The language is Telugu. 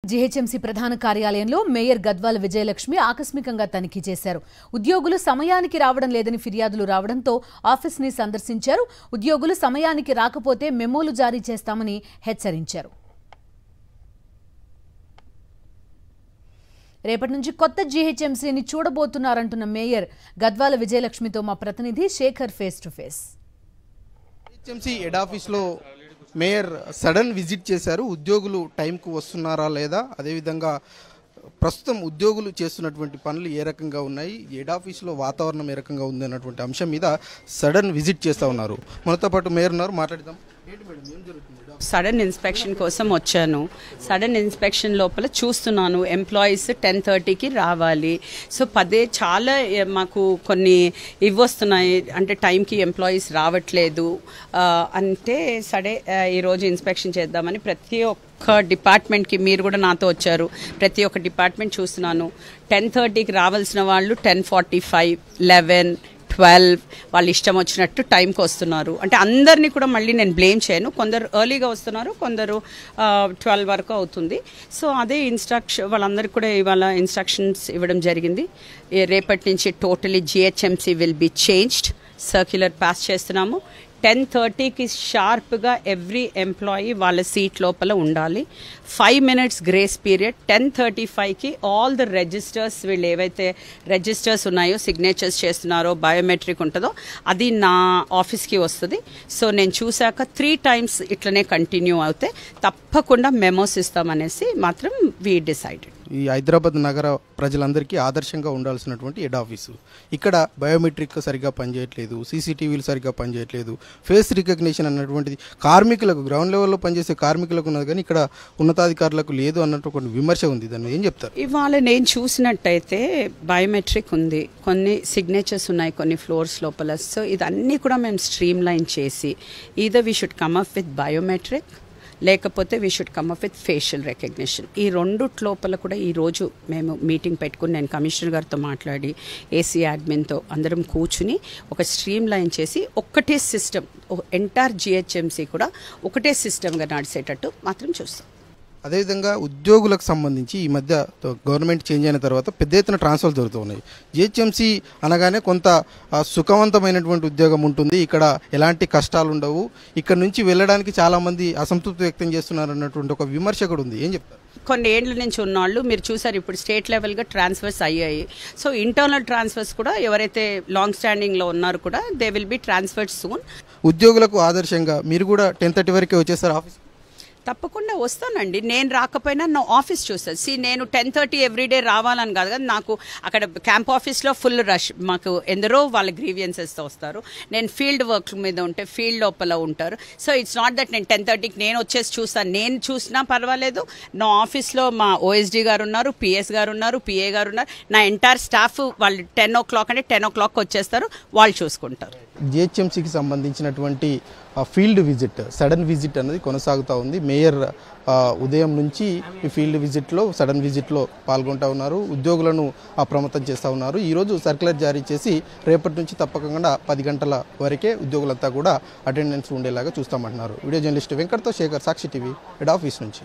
జీహెచ్ఎంసీ ప్రధాన కార్యాలయంలో మేయర్ గద్వాల విజయలక్ష్మి ఆకస్మికంగా తనిఖీ చేశారు. ఉద్యోగులు సమయానికి రావడం లేదని ఫిర్యాదులు రావడంతో ఆఫీస్ని సందర్శించారు. ఉద్యోగులు సమయానికి రాకపోతే మెమోలు జారీ చేస్తామని హెచ్చరించారు. రేపటి నుంచి కొత్త జీహెచ్ఎంసీని చూడబోతున్నారంటున్న మేయర్ గద్వాల విజయలక్ష్మితో మా ప్రతినిధి Shekhar face to face. GHMC head ఆఫీస్లో మేయర్ సడన్ విజిట్ చేశారు. ఉద్యోగులు టైంకు వస్తున్నారా లేదా, అదేవిధంగా ప్రస్తుతం ఉద్యోగులు చేస్తున్నటువంటి పనులు ఏ రకంగా ఉన్నాయి, హెడ్ ఆఫీస్లో వాతావరణం ఏ రకంగా ఉంది అన్నటువంటి అంశం మీద సడన్ విజిట్ చేస్తూ ఉన్నారు. మనతో పాటు మేయర్ ఉన్నారు, మాట్లాడదాం. ఏంటి మేడం, ఏం జరుగుతుంది? సడన్ ఇన్స్పెక్షన్ కోసం వచ్చాను. సడన్ ఇన్స్పెక్షన్ లోపల చూస్తున్నాను ఎంప్లాయీస్ 10:30కి రావాలి. సో చాలా మాకు కొన్ని ఇవ్వొస్తున్నాయి, అంటే టైంకి ఎంప్లాయీస్ రావట్లేదు. అంటే ఈరోజు ఇన్స్పెక్షన్ చేద్దామని ప్రతి ఒక్క డిపార్ట్మెంట్కి, మీరు కూడా నాతో వచ్చారు, ప్రతి ఒక్క డిపార్ట్మెంట్ చూస్తున్నాను. 10:30కి రావాల్సిన వాళ్ళు 10:45, 11, 12 వాళ్ళు ఇష్టం వచ్చినట్టు టైంకి వస్తున్నారు. అంటే అందరినీ కూడా మళ్ళీ నేను బ్లేమ్ చేయను. కొందరు ఎర్లీగా వస్తున్నారు, కొందరు 12 వరకు అవుతుంది. సో అదే వాళ్ళందరికీ కూడా ఇవాళ ఇన్స్ట్రక్షన్స్ ఇవ్వడం జరిగింది. రేపటి నుంచి totally GHMC will be changed. Circular pass చేస్తున్నాము. 10:30కి షార్ప్గా ఎవ్రీ ఎంప్లాయీ వాళ్ళ సీట్ లోపల ఉండాలి. 5 minutes గ్రేస్ పీరియడ్. 10:35కి ఆల్ ద రిజిస్టర్స్, వీళ్ళు ఏవైతే రిజిస్టర్స్ ఉన్నాయో, సిగ్నేచర్స్ చేస్తున్నారో, బయోమెట్రిక్ ఉంటుందో అది నా ఆఫీస్కి వస్తుంది. సో నేను చూశాక 3 times ఇట్లనే కంటిన్యూ అవుతే తప్పకుండా మెమోస్ ఇస్తామనేసి మాత్రం వీ డిసైడెడ్. ఈ హైదరాబాద్ నగర ప్రజలందరికీ ఆదర్శంగా ఉండాల్సినటువంటి హెడ్ ఆఫీసు ఇక్కడ బయోమెట్రిక్ సరిగ్గా పనిచేయట్లేదు, సీసీటీవీలు సరిగ్గా పనిచేయట్లేదు, ఫేస్ రికగ్నిషన్ అన్నటువంటిది కార్మికులకు, గ్రౌండ్ లెవెల్లో పనిచేసే కార్మికులకు ఉన్నది కానీ ఇక్కడ ఉన్నతాధికారులకు లేదు అన్నట్టు కొన్ని విమర్శ ఉంది. దాన్ని ఏం చెప్తారు? ఇవాళ నేను చూసినట్టయితే బయోమెట్రిక్ ఉంది, కొన్ని సిగ్నేచర్స్ ఉన్నాయి కొన్ని ఫ్లోర్స్ లోపల. సో ఇదన్నీ కూడా మేము స్ట్రీమ్ లైన్ చేసి either we should come up with biometric, లేకపోతే we should come up with facial recognition. ఈ రెండుటి లోపల కూడా ఈరోజు మేము మీటింగ్ పెట్టుకుని, నేను కమిషనర్ గారితో మాట్లాడి ఏసీ అడ్మిన్తో అందరం కూర్చుని ఒక స్ట్రీమ్ లైన్ చేసి ఒక్కటే సిస్టమ్, ఎంటైర్ జిహెచ్ఎంసీ కూడా ఒకటే సిస్టమ్గా నడిచేటట్టు మాత్రం చూస్తాం. అదేవిధంగా ఉద్యోగులకు సంబంధించి ఈ మధ్య గవర్నమెంట్ చేంజ్ అయిన తర్వాత పెద్ద ఎత్తున ట్రాన్స్ఫర్ జరుగుతూ ఉన్నాయి. జిహెచ్ఎంసీ అనగానే కొంత సుఖవంతమైనటువంటి ఉద్యోగం ఉంటుంది, ఇక్కడ ఎలాంటి కష్టాలు ఉండవు, ఇక్కడ నుంచి వెళ్ళడానికి చాలామంది అసంతృప్తి వ్యక్తం చేస్తున్నారు అన్నటువంటి ఒక విమర్శ కూడా ఉంది. ఏం చెప్తారు? కొన్ని ఏళ్ళ నుంచి ఉన్నవాళ్ళు మీరు చూసారు, ఇప్పుడు స్టేట్ లెవెల్గా ట్రాన్స్ఫర్స్ అయ్యాయి. సో ఇంటర్నల్ ట్రాన్స్ఫర్స్ కూడా ఎవరైతే లాంగ్ స్టాండింగ్లో ఉన్నారో కూడా they will be transferred soon. ఉద్యోగులకు ఆదర్శంగా మీరు కూడా 10:30 వరకే వచ్చేస్తారు ఆఫీస్? తప్పకుండా వస్తానండి. నేను రాకపోయినా నా ఆఫీస్ చూస్తాను. నేను 10:30 ఎవ్రీడే రావాలని కాదు కదా, నాకు అక్కడ క్యాంప్ ఆఫీస్లో ఫుల్ రష్, మాకు ఎందరో వాళ్ళ గ్రీవియన్సెస్తో వస్తారు. నేను ఫీల్డ్ వర్క్ మీద ఉంటే ఫీల్డ్ లోపల ఉంటారు. సో ఇట్స్ నాట్ దట్ నేను 10:30కి నేను వచ్చేసి చూస్తాను. నేను చూసినా పర్వాలేదు, నా ఆఫీస్లో మా ఓఎస్డీ గారు ఉన్నారు, పిఎస్ గారు ఉన్నారు, పిఏ గారు ఉన్నారు, నా ఎంటైర్ స్టాఫ్ వాళ్ళు 10 o'clock అంటే 10 o'clock వచ్చేస్తారు, వాళ్ళు చూసుకుంటారు. జిహెచ్ఎంసీకి సంబంధించినటువంటి ఫీల్డ్ విజిట్, సడన్ విజిట్ అనేది కొనసాగుతూ ఉంది. మేయర్ ఉదయం నుంచి ఈ ఫీల్డ్ విజిట్లో, సడన్ విజిట్లో పాల్గొంటూ ఉన్నారు, ఉద్యోగులను అప్రమత్తం చేస్తూ ఉన్నారు. ఈరోజు సర్క్యులర్ జారీ చేసి రేపటి నుంచి తప్పకుండా 10 గంటల వరకే ఉద్యోగులంతా కూడా అటెండెన్స్ ఉండేలాగా చూస్తామంటున్నారు. వీడియో జర్నలిస్ట్ వెంకట్తో శేఖర్, సాక్షి టీవీ హెడ్ ఆఫీస్ నుంచి.